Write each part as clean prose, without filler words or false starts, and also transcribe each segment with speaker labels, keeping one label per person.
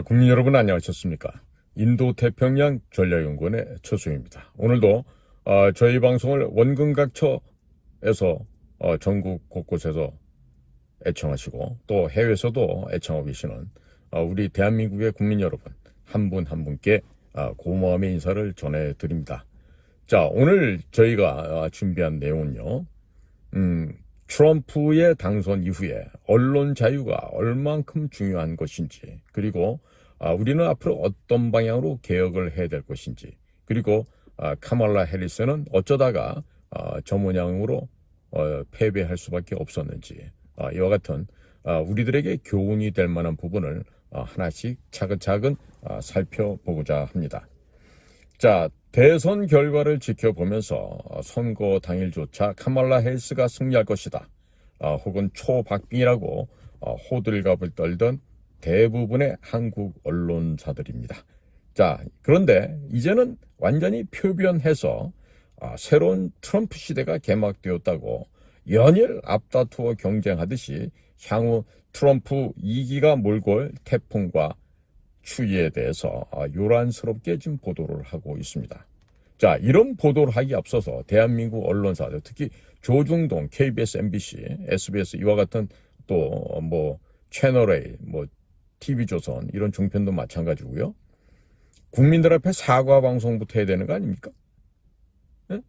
Speaker 1: 국민 여러분 안녕하셨습니까? 인도태평양 전략연구원의 최수입니다. 오늘도 저희 방송을 원근각처에서 전국 곳곳에서 애청하시고 또 해외에서도 애청하고 계시는 우리 대한민국의 국민 여러분 한 분 한 분께 고마움의 인사를 전해드립니다. 자, 오늘 저희가 준비한 내용은요. 트럼프의 당선 이후에 언론 자유가 얼만큼 중요한 것인지, 그리고 우리는 앞으로 어떤 방향으로 개혁을 해야 될 것인지, 그리고 카말라 해리스는 어쩌다가 저 모양으로 패배할 수밖에 없었는지, 이와 같은 우리들에게 교훈이 될 만한 부분을 하나씩 차근차근 살펴보고자 합니다. 자, 대선 결과를 지켜보면서 선거 당일조차 카말라 해리스가 승리할 것이다, 혹은 초박빙이라고 호들갑을 떨던 대부분의 한국 언론사들입니다. 자, 그런데 이제는 완전히 표변해서 새로운 트럼프 시대가 개막되었다고 연일 앞다투어 경쟁하듯이 향후 트럼프 2기가 몰고 올 태풍과 추이에 대해서 요란스럽게 지금 보도를 하고 있습니다. 자, 이런 보도를 하기 앞서서 대한민국 언론사들, 특히 조중동, KBS, MBC, SBS 이와 같은 또 채널A, TV조선 이런 종편도 마찬가지고요. 국민들 앞에 사과 방송부터 해야 되는 거 아닙니까? 네?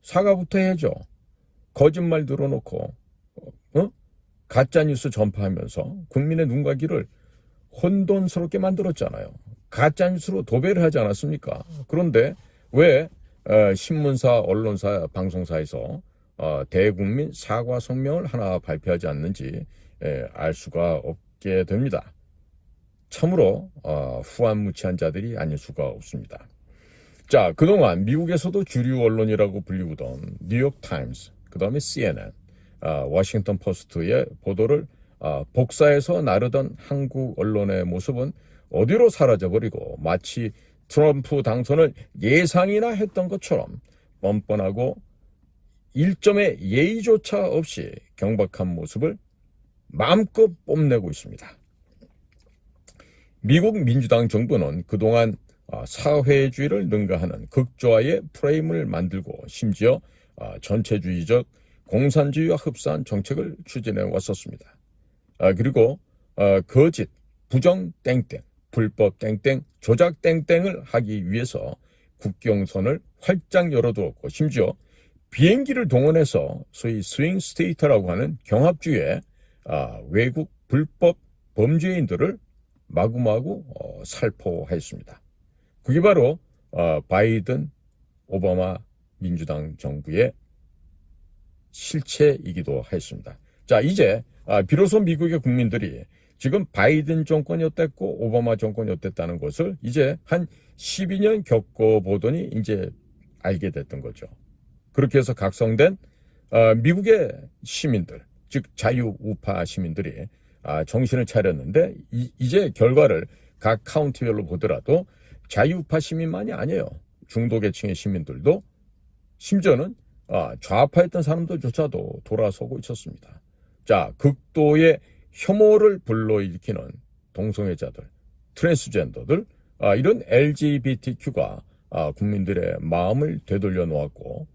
Speaker 1: 사과부터 해야죠. 거짓말 들어놓고 가짜뉴스 전파하면서 국민의 눈과 귀를 혼돈스럽게 만들었잖아요. 가짜뉴스로 도배를 하지 않았습니까? 그런데 왜 신문사, 언론사, 방송사에서 대국민 사과 성명을 하나 발표하지 않는지 알 수가 없게 됩니다. 참으로 후한무치한 자들이 아닐 수가 없습니다. 자, 그동안 미국에서도 주류 언론이라고 불리우던 뉴욕타임스, 그 다음에 CNN, 워싱턴 포스트의 보도를 복사해서 나르던 한국 언론의 모습은 어디로 사라져버리고 마치 트럼프 당선을 예상이나 했던 것처럼 뻔뻔하고 일점의 예의조차 없이 경박한 모습을 마음껏 뽐내고 있습니다. 미국 민주당 정부는 그동안 사회주의를 능가하는 극좌의 프레임을 만들고 심지어 전체주의적 공산주의와 흡사한 정책을 추진해 왔었습니다. 그리고 거짓, 부정 땡땡, 불법 땡땡, 조작 땡땡을 하기 위해서 국경선을 활짝 열어두었고 심지어 비행기를 동원해서 소위 스윙 스테이트라고 하는 경합주의 외국 불법 범죄인들을 마구마구 살포했습니다. 그게 바로 바이든, 오바마 민주당 정부의 실체이기도 했습니다. 자, 이제 비로소 미국의 국민들이 지금 바이든 정권이 어땠고 오바마 정권이 어땠다는 것을 이제 한 12년 겪어보더니 이제 알게 됐던 거죠. 그렇게 해서 각성된 미국의 시민들, 즉 자유우파 시민들이 정신을 차렸는데 이제 결과를 각 카운티별로 보더라도 자유우파 시민만이 아니에요. 중도계층의 시민들도 심지어는 좌파였던 사람들조차도 돌아서고 있었습니다. 자, 극도의 혐오를 불러일으키는 동성애자들, 트랜스젠더들, 이런 LGBTQ가 국민들의 마음을 되돌려 놓았고,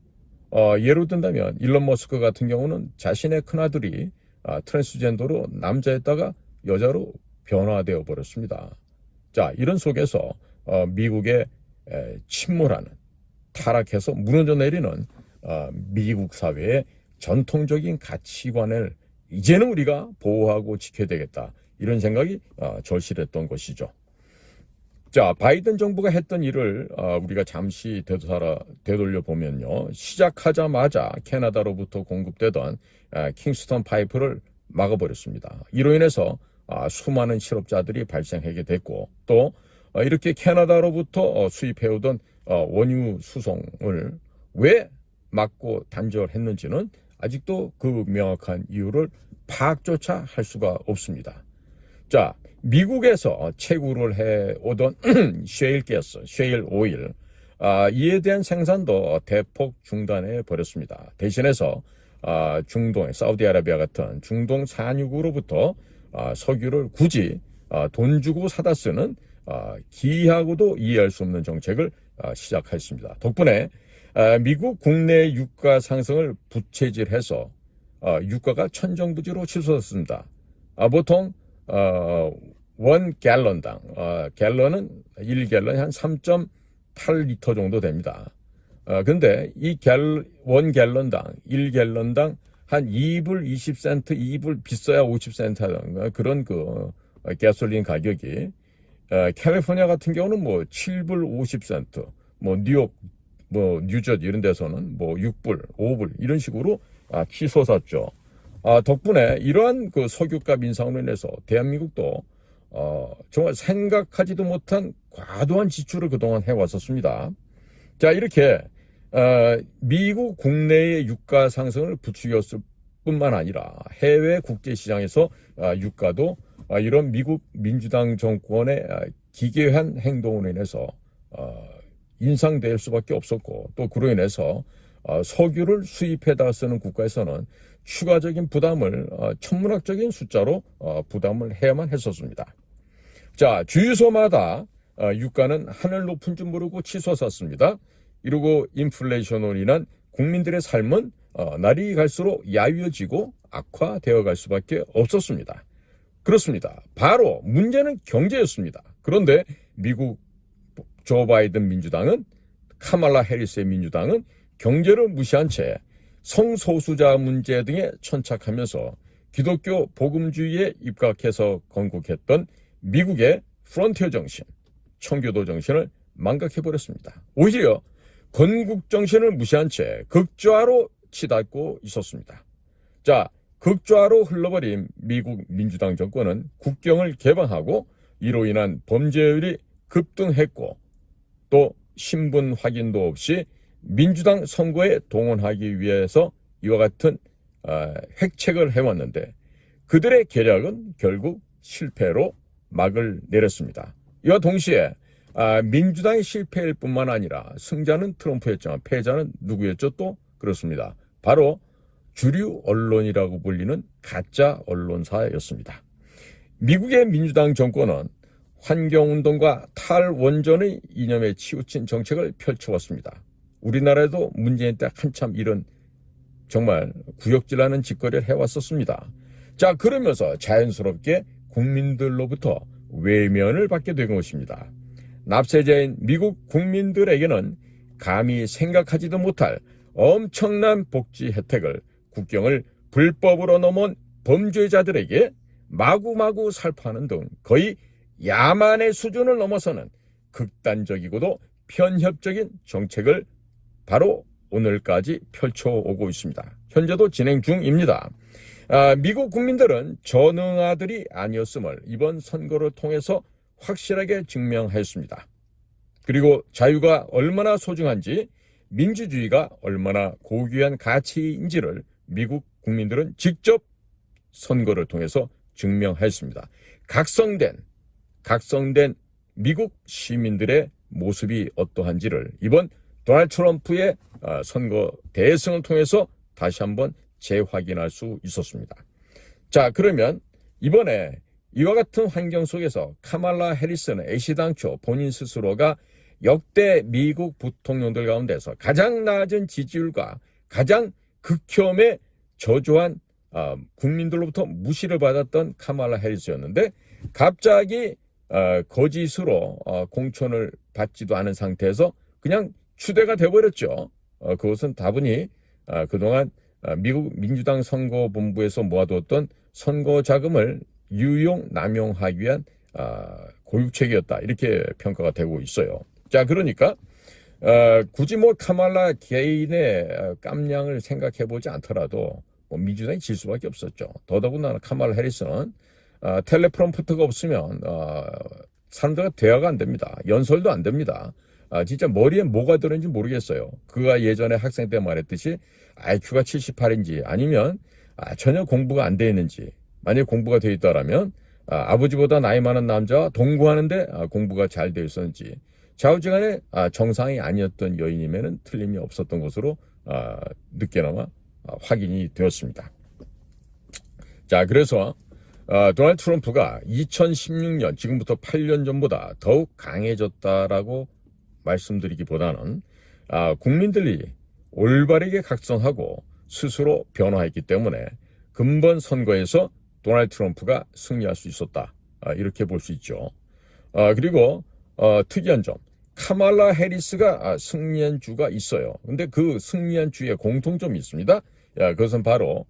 Speaker 1: 예로 든다면 일론 머스크 같은 경우는 자신의 큰아들이 트랜스젠더로 남자였다가 여자로 변화되어 버렸습니다. 자, 이런 속에서 미국의 침몰하는, 타락해서 무너져 내리는 미국 사회의 전통적인 가치관을 이제는 우리가 보호하고 지켜야 되겠다, 이런 생각이 절실했던 것이죠. 자, 바이든 정부가 했던 일을 우리가 잠시 되돌려 보면요, 시작하자마자 캐나다로부터 공급되던 킹스턴 파이프를 막아버렸습니다. 이로 인해서 수많은 실업자들이 발생하게 됐고, 또 이렇게 캐나다로부터 수입해오던 원유 수송을 왜 막고 단절했는지는 아직도 그 명확한 이유를 파악조차 할 수가 없습니다. 자, 미국에서 채굴을 해오던 셰일 가스, 셰일 오일, 이에 대한 생산도 대폭 중단해 버렸습니다. 대신해서 중동의 사우디아라비아 같은 중동 산유국으로부터 석유를 굳이 돈 주고 사다 쓰는 기이하고도 이해할 수 없는 정책을 시작했습니다. 덕분에 미국 국내 유가 상승을 부채질해서 유가가 천정부지로 치솟았습니다. 보통 원 갤런당 갤런은 1갤런이 한 3.8리터 정도 됩니다. 근데 이 원 갤런당 1갤런당 한 2불 20센트 2불 비싸야 50센트 하는 그런 가솔린 가격이 캘리포니아 같은 경우는 뭐 7불 50센트 뭐 뉴욕 뉴저지 이런 데서는 뭐 6불 5불 이런 식으로 치솟았죠. 덕분에 이러한 석유값 인상으로 인해서 대한민국도 정말 생각하지도 못한 과도한 지출을 그동안 해왔었습니다. 자, 이렇게 미국 국내의 유가 상승을 부추겼을 뿐만 아니라 해외 국제시장에서 유가도 이런 미국 민주당 정권의 기괴한 행동으로 인해서 인상될 수밖에 없었고, 또 그로 인해서 석유를 수입해다 쓰는 국가에서는 추가적인 부담을 천문학적인 숫자로 부담을 해야만 했었습니다. 자, 주유소마다 유가는 하늘 높은 줄 모르고 치솟았습니다. 이러고 인플레이션으로 인한 국민들의 삶은 날이 갈수록 야위어지고 악화되어 갈 수밖에 없었습니다. 그렇습니다. 바로 문제는 경제였습니다. 그런데 미국 조 바이든 민주당은, 카말라 해리스의 민주당은 경제를 무시한 채 성소수자 문제 등에 천착하면서 기독교 복음주의에 입각해서 건국했던 미국의 프론티어 정신, 청교도 정신을 망각해버렸습니다. 오히려 건국 정신을 무시한 채 극좌로 치닫고 있었습니다. 자, 극좌로 흘러버린 미국 민주당 정권은 국경을 개방하고 이로 인한 범죄율이 급등했고, 또 신분 확인도 없이 민주당 선거에 동원하기 위해서 이와 같은 획책을 해왔는데, 그들의 계략은 결국 실패로 막을 내렸습니다. 이와 동시에 민주당의 실패일 뿐만 아니라 승자는 트럼프였지만 패자는 누구였죠? 또 그렇습니다. 바로 주류 언론이라고 불리는 가짜 언론사였습니다. 미국의 민주당 정권은 환경운동과 탈원전의 이념에 치우친 정책을 펼쳐왔습니다. 우리나라에도 문재인 때 한참 이런 정말 구역질하는 짓거리를 해왔었습니다. 자, 그러면서 자연스럽게 국민들로부터 외면을 받게 된 것입니다. 납세자인 미국 국민들에게는 감히 생각하지도 못할 엄청난 복지 혜택을 국경을 불법으로 넘은 범죄자들에게 마구마구 살포하는 등 거의 야만의 수준을 넘어서는 극단적이고도 편협적인 정책을 바로 오늘까지 펼쳐오고 있습니다. 현재도 진행 중입니다. 미국 국민들은 전응아들이 아니었음을 이번 선거를 통해서 확실하게 증명했습니다. 그리고 자유가 얼마나 소중한지, 민주주의가 얼마나 고귀한 가치인지를 미국 국민들은 직접 선거를 통해서 증명했습니다. 각성된 미국 시민들의 모습이 어떠한지를 이번 도널드 트럼프의 선거 대승을 통해서 다시 한번 재확인할 수 있었습니다. 자, 그러면 이번에 이와 같은 환경 속에서 카말라 해리스는 애시당초 본인 스스로가 역대 미국 부통령들 가운데서 가장 낮은 지지율과 가장 극혐의 저조한 국민들로부터 무시를 받았던 카말라 해리스였는데, 갑자기 거짓으로 공천을 받지도 않은 상태에서 그냥 추대가 돼버렸죠. 그것은 다분히 그동안 미국 민주당 선거본부에서 모아두었던 선거 자금을 유용 남용하기 위한 고육책이었다, 이렇게 평가가 되고 있어요. 자, 그러니까 굳이 카말라 개인의 깜냥을 생각해보지 않더라도 민주당이 질 수밖에 없었죠. 더더군다나 카말라 해리스는 텔레프롬프터가 없으면 사람들과 대화가 안 됩니다. 연설도 안 됩니다. 진짜 머리에 뭐가 들었는지 모르겠어요. 그가 예전에 학생 때 말했듯이 IQ가 78인지 아니면 전혀 공부가 안 돼 있는지, 만약에 공부가 되어 있다라면 아버지보다 나이 많은 남자와 동거하는데 공부가 잘 되어 있었는지, 좌우지간에 정상이 아니었던 여인이면 틀림이 없었던 것으로 늦게나마 확인이 되었습니다. 자, 그래서 도널드 트럼프가 2016년, 지금부터 8년 전보다 더욱 강해졌다라고 말씀드리기보다는 국민들이 올바르게 각성하고 스스로 변화했기 때문에 근본 선거에서 도널드 트럼프가 승리할 수 있었다. 이렇게 볼 수 있죠. 그리고 특이한 점, 카말라 해리스가 승리한 주가 있어요. 근데 그 승리한 주에 공통점이 있습니다. 그것은 바로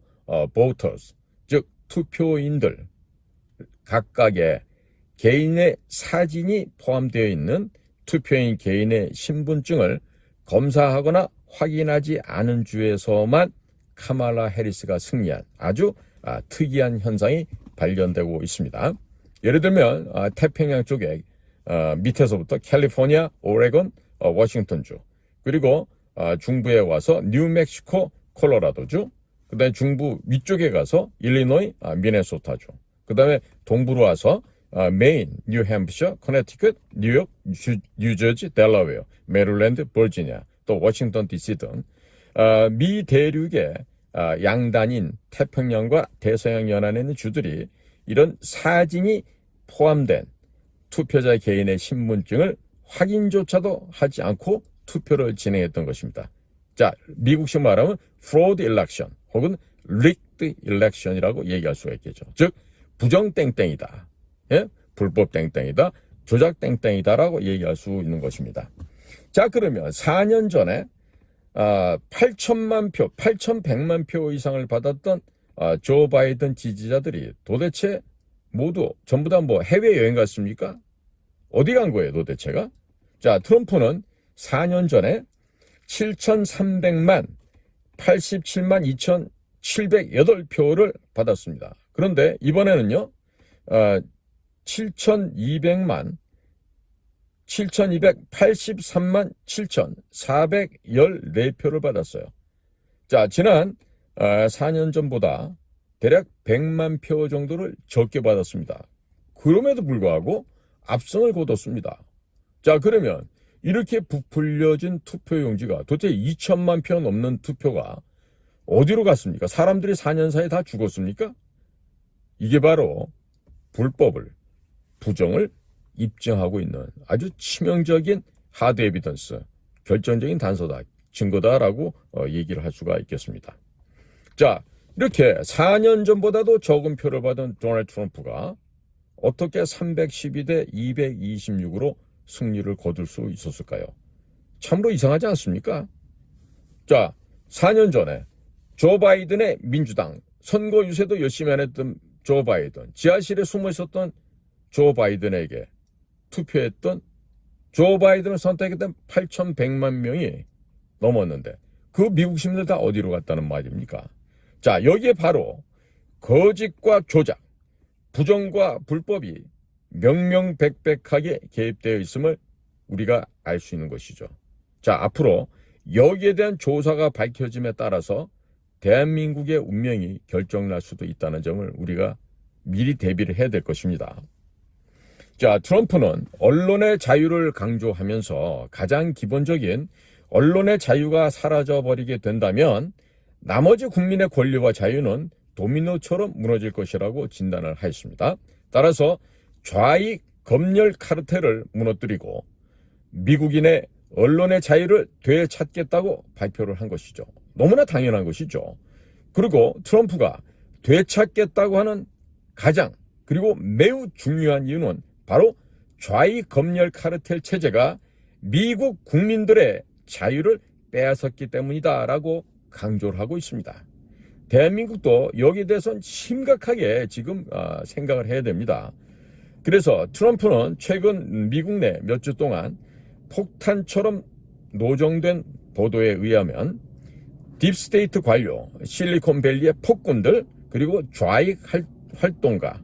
Speaker 1: voters, 즉 투표인들 각각의 개인의 사진이 포함되어 있는 투표인 개인의 신분증을 검사하거나 확인하지 않은 주에서만 카말라 해리스가 승리한 아주 특이한 현상이 발견되고 있습니다. 예를 들면 태평양 쪽에 밑에서부터 캘리포니아, 오레곤, 워싱턴주, 그리고 중부에 와서 뉴멕시코, 콜로라도주, 그 다음에 중부 위쪽에 가서 일리노이, 미네소타주, 그 다음에 동부로 와서 메인, 뉴햄프셔, 커네티컷, 뉴욕, 뉴저지, 델라웨어, 메릴랜드, 버지니아, 또 워싱턴 DC 등 미 대륙의 양단인 태평양과 대서양 연안에 있는 주들이 이런 사진이 포함된 투표자 개인의 신분증을 확인조차도 하지 않고 투표를 진행했던 것입니다. 자, 미국식 말하면 fraud election 혹은 rigged election이라고 얘기할 수가 있겠죠. 즉 부정 땡땡이다, 불법 땡땡이다, 조작 땡땡이다라고 얘기할 수 있는 것입니다. 자, 그러면 4년 전에 8천만 표, 8,100만 표 이상을 받았던 조 바이든 지지자들이 도대체 모두 전부 다 해외여행 갔습니까? 어디 간 거예요, 도대체가? 자, 트럼프는 4년 전에 7,300만 87만 2,708표를 받았습니다. 그런데 이번에는요, 7,283만 7,414표를 받았어요. 자, 지난 4년 전보다 대략 100만 표 정도를 적게 받았습니다. 그럼에도 불구하고 압승을 거뒀습니다. 자, 그러면 이렇게 부풀려진 투표용지가 도대체 2천만 표 넘는 투표가 어디로 갔습니까? 사람들이 4년 사이에 다 죽었습니까? 이게 바로 불법을, 부정을 입증하고 있는 아주 치명적인 하드 에비던스, 결정적인 단서다, 증거다라고 얘기를 할 수가 있겠습니다. 자, 이렇게 4년 전보다도 적은 표를 받은 도널드 트럼프가 어떻게 312대 226으로 승리를 거둘 수 있었을까요? 참으로 이상하지 않습니까? 자, 4년 전에 조 바이든의 민주당 선거 유세도 열심히 안 했던 조 바이든, 지하실에 숨어 있었던 조 바이든에게 투표했던 조 바이든을 선택했던 8,100만 명이 넘었는데 그 미국 시민들 다 어디로 갔다는 말입니까? 자, 여기에 바로 거짓과 조작, 부정과 불법이 명명백백하게 개입되어 있음을 우리가 알 수 있는 것이죠. 자, 앞으로 여기에 대한 조사가 밝혀짐에 따라서 대한민국의 운명이 결정날 수도 있다는 점을 우리가 미리 대비를 해야 될 것입니다. 자, 트럼프는 언론의 자유를 강조하면서 가장 기본적인 언론의 자유가 사라져버리게 된다면 나머지 국민의 권리와 자유는 도미노처럼 무너질 것이라고 진단을 하였습니다. 따라서 좌익 검열 카르텔을 무너뜨리고 미국인의 언론의 자유를 되찾겠다고 발표를 한 것이죠. 너무나 당연한 것이죠. 그리고 트럼프가 되찾겠다고 하는 가장 그리고 매우 중요한 이유는 바로 좌익 검열 카르텔 체제가 미국 국민들의 자유를 빼앗았기 때문이다라고 강조를 하고 있습니다. 대한민국도 여기에 대해서는 심각하게 지금 생각을 해야 됩니다. 그래서 트럼프는 최근 미국 내 몇 주 동안 폭탄처럼 노정된 보도에 의하면 딥스테이트 관료, 실리콘밸리의 폭군들, 그리고 좌익 활동가,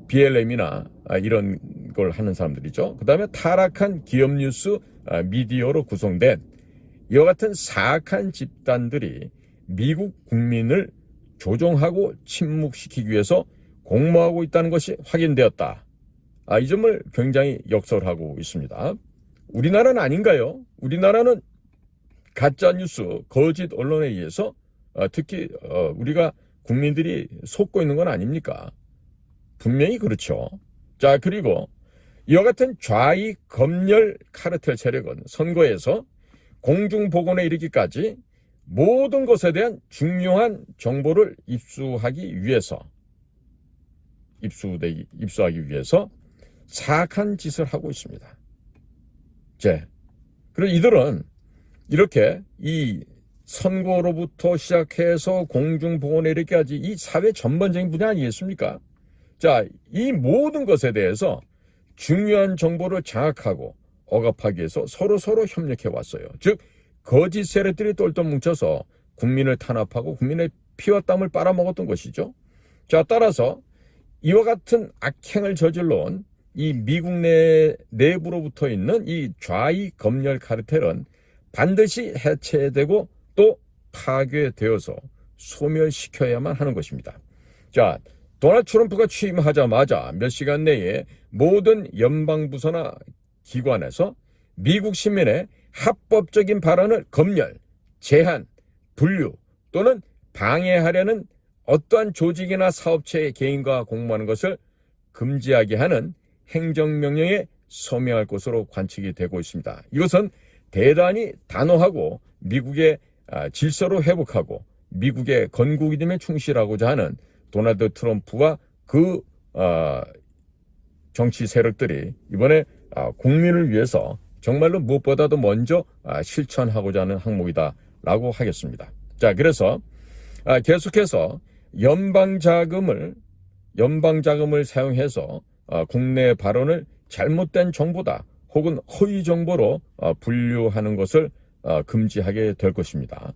Speaker 1: BLM이나 이런 걸 하는 사람들이죠. 그 다음에 타락한 기업 뉴스 미디어로 구성된 이와 같은 사악한 집단들이 미국 국민을 조종하고 침묵시키기 위해서 공모하고 있다는 것이 확인되었다. 이 점을 굉장히 역설하고 있습니다. 우리나라는 아닌가요? 우리나라는 가짜뉴스, 거짓 언론에 의해서 특히 우리가 국민들이 속고 있는 건 아닙니까? 분명히 그렇죠. 자, 그리고 이와 같은 좌익 검열 카르텔 세력은 선거에서 공중보건에 이르기까지 모든 것에 대한 중요한 정보를 입수하기 위해서 사악한 짓을 하고 있습니다. 그리고 이들은 이렇게 이 선거로부터 시작해서 공중보건에 이르기까지 이 사회 전반적인 분야 아니겠습니까? 자, 이 모든 것에 대해서 중요한 정보를 장악하고 억압하기 위해서 서로 협력해 왔어요. 즉 거짓 세력들이 똘똘 뭉쳐서 국민을 탄압하고 국민의 피와 땀을 빨아먹었던 것이죠. 자, 따라서 이와 같은 악행을 저질러온 이 미국 내부로부터 있는 이 좌익 검열 카르텔은 반드시 해체되고 또 파괴되어서 소멸시켜야만 하는 것입니다. 자, 도널드 트럼프가 취임하자마자 몇 시간 내에 모든 연방부서나 기관에서 미국 시민의 합법적인 발언을 검열, 제한, 분류 또는 방해하려는 어떠한 조직이나 사업체의 개인과 공모하는 것을 금지하게 하는 행정명령에 서명할 것으로 관측이 되고 있습니다. 이것은 대단히 단호하고 미국의 질서를 회복하고 미국의 건국이됨에 충실하고자 하는 도널드 트럼프와 그 정치 세력들이 이번에 국민을 위해서 정말로 무엇보다도 먼저 실천하고자 하는 항목이다라고 하겠습니다. 자, 그래서 계속해서 연방 자금을 사용해서 국내 발언을 잘못된 정보다 혹은 허위 정보로 분류하는 것을 금지하게 될 것입니다.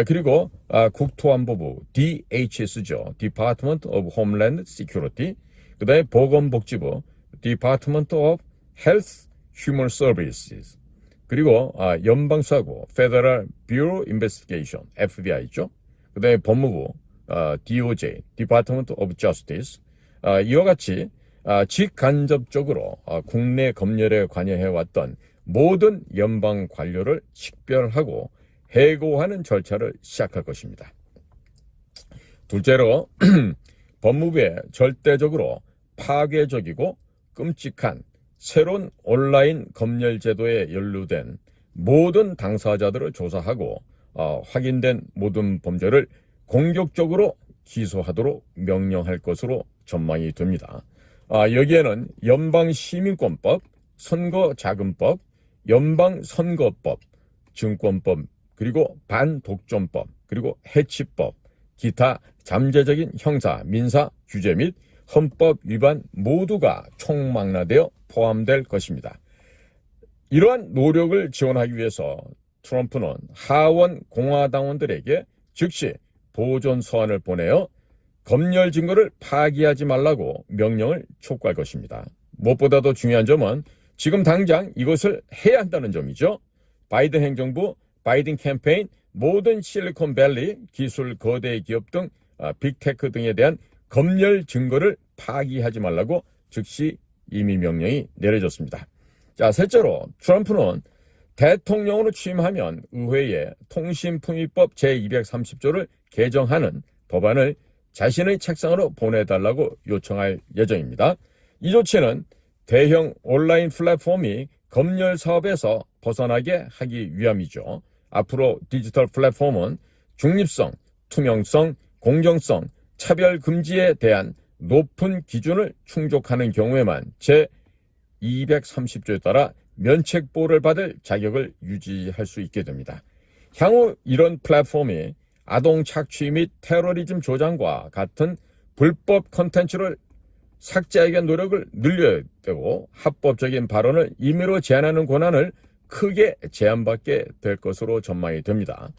Speaker 1: 그리고 국토안보부 DHS죠. Department of Homeland Security. 그다음에 보건복지부 Department of Health Human Services. 그리고 연방수사국 Federal Bureau Investigation FBI죠. 그다음에 법무부 DOJ Department of Justice. 이와 같이 직간접적으로 국내 검열에 관여해왔던 모든 연방 관료를 식별하고 해고하는 절차를 시작할 것입니다. 둘째로 법무부에 절대적으로 파괴적이고 끔찍한 새로운 온라인 검열 제도에 연루된 모든 당사자들을 조사하고 확인된 모든 범죄를 공격적으로 기소하도록 명령할 것으로 전망이 됩니다. 여기에는 연방시민권법, 선거자금법, 연방선거법, 증권법, 그리고 반독점법, 그리고 해치법, 기타 잠재적인 형사, 민사 규제 및 헌법 위반 모두가 총망라되어 포함될 것입니다. 이러한 노력을 지원하기 위해서 트럼프는 하원 공화당원들에게 즉시 보존 서한을 보내어 검열 증거를 파기하지 말라고 명령을 촉구할 것입니다. 무엇보다도 중요한 점은 지금 당장 이것을 해야 한다는 점이죠. 바이든 행정부, 바이든 캠페인, 모든 실리콘밸리, 기술 거대 기업 등 빅테크 등에 대한 검열 증거를 파기하지 말라고 즉시 임의 명령이 내려졌습니다. 자, 셋째로 트럼프는 대통령으로 취임하면 의회에 통신품위법 제230조를 개정하는 법안을 자신의 책상으로 보내달라고 요청할 예정입니다. 이 조치는 대형 온라인 플랫폼이 검열 사업에서 벗어나게 하기 위함이죠. 앞으로 디지털 플랫폼은 중립성, 투명성, 공정성, 차별 금지에 대한 높은 기준을 충족하는 경우에만 제230조에 따라 면책보호를 받을 자격을 유지할 수 있게 됩니다. 향후 이런 플랫폼이 아동 착취 및 테러리즘 조장과 같은 불법 콘텐츠를 삭제하기 위한 노력을 늘려야 되고 합법적인 발언을 임의로 제한하는 권한을 크게 제한받게 될 것으로 전망이 됩니다.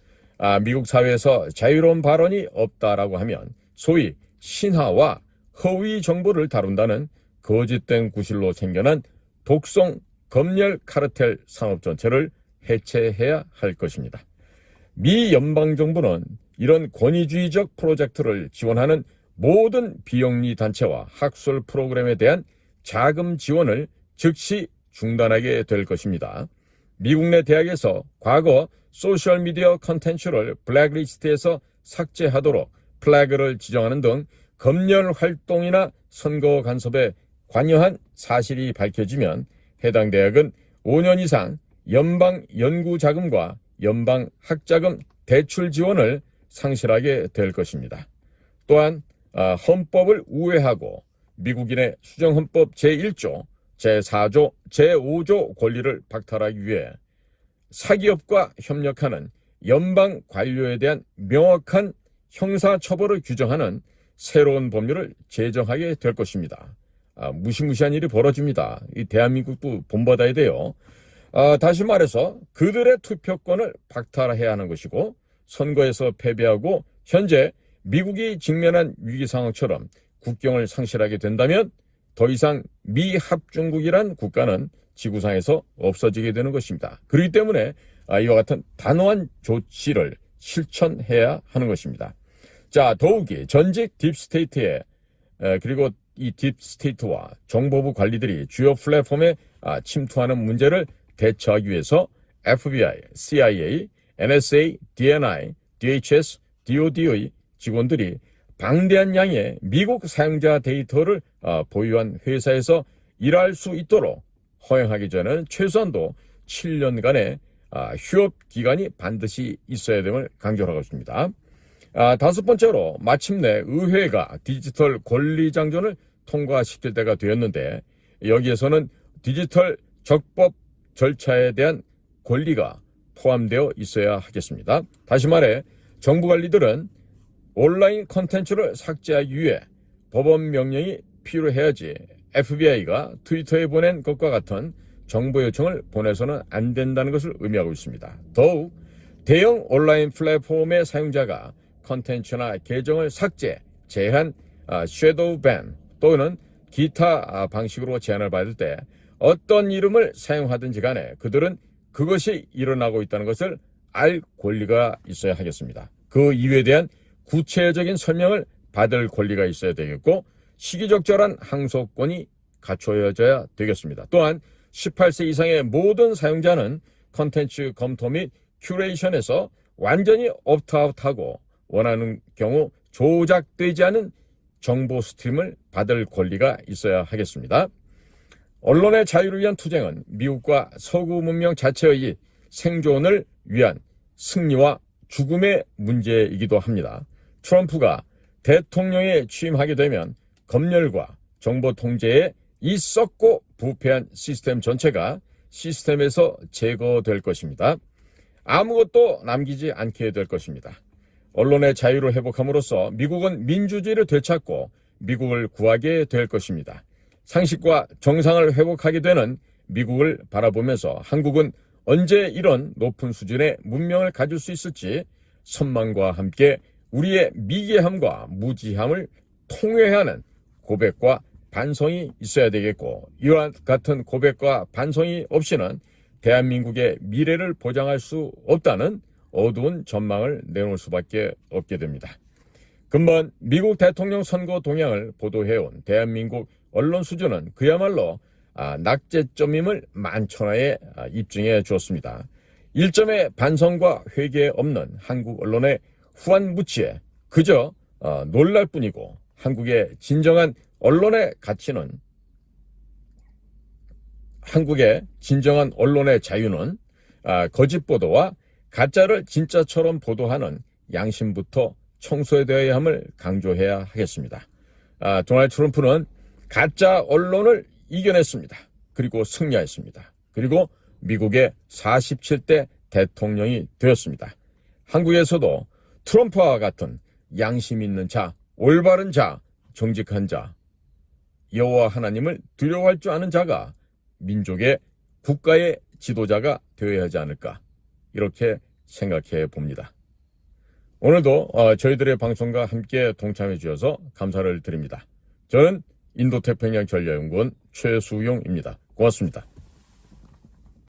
Speaker 1: 미국 사회에서 자유로운 발언이 없다라고 하면 소위 신화와 허위 정보를 다룬다는 거짓된 구실로 생겨난 독성 검열 카르텔 산업 전체를 해체해야 할 것입니다. 미 연방정부는 이런 권위주의적 프로젝트를 지원하는 모든 비영리 단체와 학술 프로그램에 대한 자금 지원을 즉시 중단하게 될 것입니다. 미국 내 대학에서 과거 소셜미디어 컨텐츠를 블랙리스트에서 삭제하도록 플래그를 지정하는 등 검열 활동이나 선거 간섭에 관여한 사실이 밝혀지면 해당 대학은 5년 이상 연방 연구자금과 연방 학자금 대출 지원을 상실하게 될 것입니다. 또한 헌법을 우회하고 미국인의 수정헌법 제1조, 제4조, 제5조 권리를 박탈하기 위해 사기업과 협력하는 연방 관료에 대한 명확한 형사처벌을 규정하는 새로운 법률을 제정하게 될 것입니다. 무시무시한 일이 벌어집니다. 이 대한민국도 본받아야 돼요. 다시 말해서 그들의 투표권을 박탈해야 하는 것이고, 선거에서 패배하고 현재 미국이 직면한 위기 상황처럼 국경을 상실하게 된다면 더 이상 미합중국이란 국가는 지구상에서 없어지게 되는 것입니다. 그렇기 때문에 이와 같은 단호한 조치를 실천해야 하는 것입니다. 자, 더욱이 전직 딥스테이트에 그리고 이 딥스테이트와 정보부 관리들이 주요 플랫폼에 침투하는 문제를 대처하기 위해서 FBI, CIA, NSA, DNI, DHS, DOD의 직원들이 방대한 양의 미국 사용자 데이터를 보유한 회사에서 일할 수 있도록 허용하기 전에는 최소한도 7년간의 휴업 기간이 반드시 있어야 됨을 강조하고 있습니다. 다섯 번째로 마침내 의회가 디지털 권리장전을 통과시킬 때가 되었는데, 여기에서는 디지털 적법 절차에 대한 권리가 포함되어 있어야 하겠습니다. 다시 말해 정부 관리들은 온라인 콘텐츠를 삭제하기 위해 법원 명령이 필요해야지 FBI가 트위터에 보낸 것과 같은 정보 요청을 보내서는 안 된다는 것을 의미하고 있습니다. 더욱 대형 온라인 플랫폼의 사용자가 콘텐츠나 계정을 삭제, 제한, 섀도우 밴 또는 기타 방식으로 제한을 받을 때 어떤 이름을 사용하든지 간에 그들은 그것이 일어나고 있다는 것을 알 권리가 있어야 하겠습니다. 그 이유에 대한 구체적인 설명을 받을 권리가 있어야 되겠고, 시기적절한 항소권이 갖춰져야 되겠습니다. 또한 18세 이상의 모든 사용자는 콘텐츠 검토 및 큐레이션에서 완전히 옵트아웃하고 원하는 경우 조작되지 않은 정보 스트림을 받을 권리가 있어야 하겠습니다. 언론의 자유를 위한 투쟁은 미국과 서구 문명 자체의 생존을 위한 승리와 죽음의 문제이기도 합니다. 트럼프가 대통령에 취임하게 되면 검열과 정보 통제에 이 썩고 부패한 시스템 전체가 시스템에서 제거될 것입니다. 아무것도 남기지 않게 될 것입니다. 언론의 자유를 회복함으로써 미국은 민주주의를 되찾고 미국을 구하게 될 것입니다. 상식과 정상을 회복하게 되는 미국을 바라보면서 한국은 언제 이런 높은 수준의 문명을 가질 수 있을지 선망과 함께 우리의 미개함과 무지함을 통회하는 고백과 반성이 있어야 되겠고, 이와 같은 고백과 반성이 없이는 대한민국의 미래를 보장할 수 없다는 어두운 전망을 내놓을 수밖에 없게 됩니다. 근본 미국 대통령 선거 동향을 보도해온 대한민국 언론 수준은 그야말로 낙제점임을 만천하에 입증해 주었습니다. 일점의 반성과 회개 없는 한국 언론의 후한무치에 그저 놀랄 뿐이고, 한국의 진정한 언론의 가치는, 한국의 진정한 언론의 자유는 거짓 보도와 가짜를 진짜처럼 보도하는 양심부터 청소되어야 함을 강조해야 하겠습니다. 도널드 트럼프는 가짜 언론을 이겨냈습니다. 그리고 승리했습니다. 그리고 미국의 47대 대통령이 되었습니다. 한국에서도 트럼프와 같은 양심 있는 자, 올바른 자, 정직한 자, 여호와 하나님을 두려워할 줄 아는 자가 민족의 국가의 지도자가 되어야 하지 않을까, 이렇게 생각해 봅니다. 오늘도 저희들의 방송과 함께 동참해 주셔서 감사를 드립니다. 저는 인도태평양 전략연구원 최수용입니다. 고맙습니다.